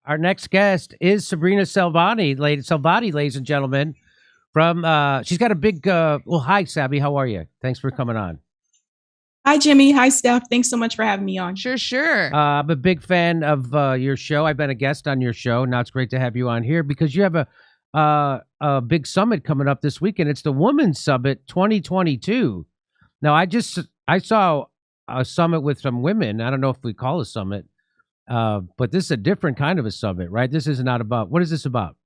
Our next guest is Sabrina Salvati, ladies and gentlemen. She's got a big. Hi, Sabby. How are you? Thanks for coming on. Hi, Jimmy. Hi, Steph. Thanks so much for having me on. Sure. I'm a big fan of your show. I've been a guest on your show. Now it's great to have you on here because you have a big summit coming up this weekend. It's the Women's Summit 2022. Now, I saw a summit with some women. I don't know if we call it a summit. But this is a different kind of a summit, right? This is not about, what is this about?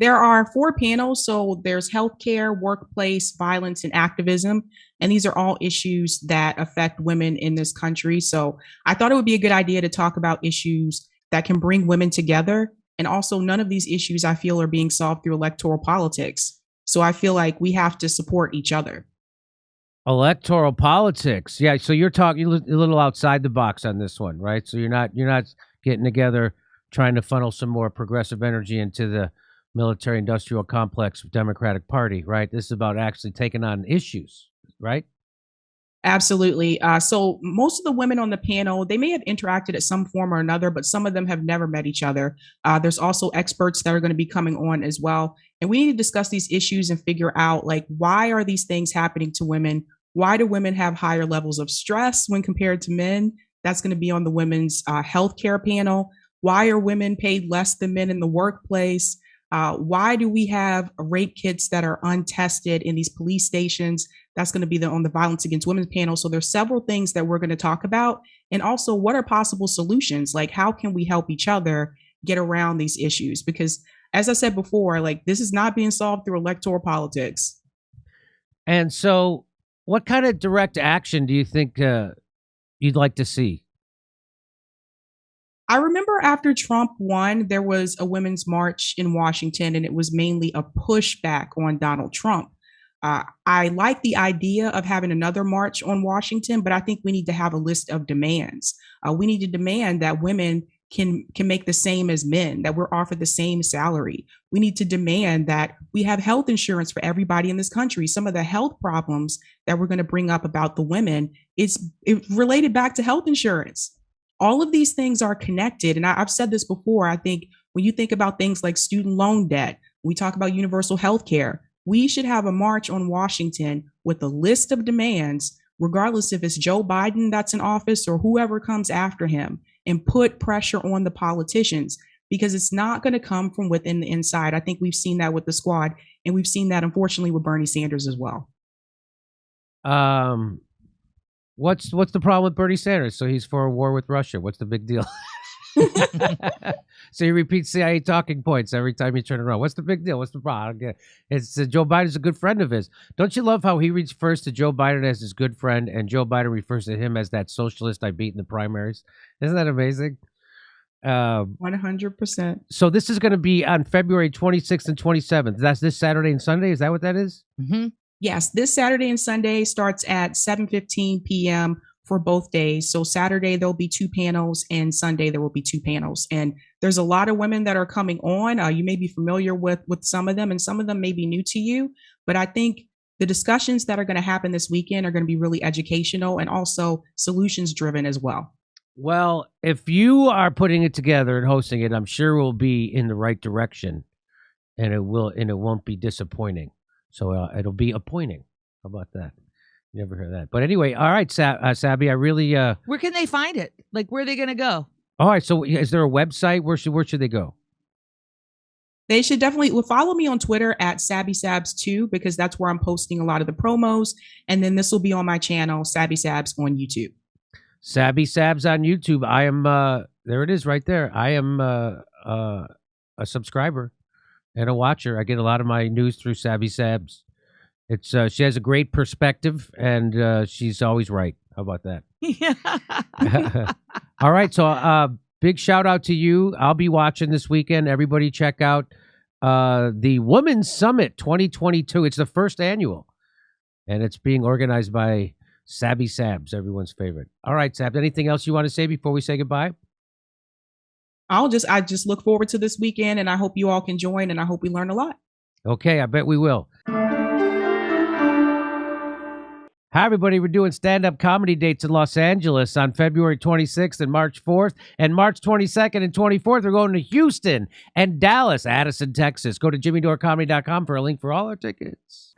There are 4 panels. So there's healthcare, workplace, violence, and activism. And these are all issues that affect women in this country. So I thought it would be a good idea to talk about issues that can bring women together. And also, none of these issues I feel are being solved through electoral politics. So I feel like we have to support each other. Electoral politics. Yeah. So you're talking a little outside the box on this one, right? So you're not getting together trying to funnel some more progressive energy into the military industrial complex Democratic Party, right? This is about actually taking on issues, right? Absolutely. So most of the women on the panel, they may have interacted at some form or another, but some of them have never met each other. There's also experts that are going to be coming on as well. And we need to discuss these issues and figure out, like, why are these things happening to women? Why do women have higher levels of stress when compared to men? That's going to be on the women's healthcare panel. Why are women paid less than men in the workplace? Why do we have rape kits that are untested in these police stations? That's going to be on the violence against women panel. So there's several things that we're going to talk about. And also, what are possible solutions? Like, how can we help each other get around these issues? Because as I said before, like, this is not being solved through electoral politics. And so what kind of direct action do you think you'd like to see? I remember after Trump won, there was a women's march in Washington, and it was mainly a pushback on Donald Trump. I like the idea of having another march on Washington, but I think we need to have a list of demands. We need to demand that women can make the same as men, that we're offered the same salary. We need to demand that we have health insurance for everybody in this country. Some of the health problems that we're going to bring up about the women is related back to health insurance. All of these things are connected. And I've said this before. I think when you think about things like student loan debt, we talk about universal health care, we should have a march on Washington with a list of demands, regardless if it's Joe Biden that's in office or whoever comes after him, and put pressure on the politicians, because it's not going to come from within the inside. I think we've seen that with the squad, and we've seen that, unfortunately, with Bernie Sanders as well. What's the problem with Bernie Sanders? So he's for a war with Russia. What's the big deal? So he repeats CIA talking points every time you turn around. What's the big deal? What's the problem? It's Joe Biden's a good friend of his. Don't you love how he refers to Joe Biden as his good friend, and Joe Biden refers to him as that socialist I beat in the primaries? Isn't that amazing? 100%. So this is going to be on February 26th and 27th. That's this Saturday and Sunday. Is that what that is? Mm-hmm. Yes, this Saturday and Sunday starts at 7:15 p.m. for both days. So Saturday, there'll be 2 panels, and Sunday, there will be 2 panels. And there's a lot of women that are coming on. You may be familiar with some of them, and some of them may be new to you. But I think the discussions that are going to happen this weekend are going to be really educational and also solutions driven as well. Well, if you are putting it together and hosting it, I'm sure we'll be in the right direction, and it won't be disappointing. So it'll be appointing. How about that? Never heard that. But anyway, all right, Sabby, I really... Where can they find it? Like, where are they going to go? All right, so is there a website? Where should they go? They should definitely follow me on Twitter at Sabby Sabs 2, because that's where I'm posting a lot of the promos. And then this will be on my channel, Sabby Sabs on YouTube. Sabby Sabs on YouTube. I am, there it is right there. I am a subscriber and a watcher. I get a lot of my news through Sabby Sabs. It's she has a great perspective, and she's always right. How about that? Yeah. All right, so big shout out to you. I'll be watching this weekend. Everybody check out the Women's Summit 2022. It's the first annual, and it's being organized by Sabby Sabs, everyone's favorite. All right, Sabs, anything else you want to say before we say goodbye? I just look forward to this weekend, and I hope you all can join, and I hope we learn a lot. Okay, I bet we will. Hi, everybody. We're doing stand-up comedy dates in Los Angeles on February 26th and March 4th. And March 22nd and 24th, we're going to Houston and Dallas, Addison, Texas. Go to jimmydorecomedy.com for a link for all our tickets.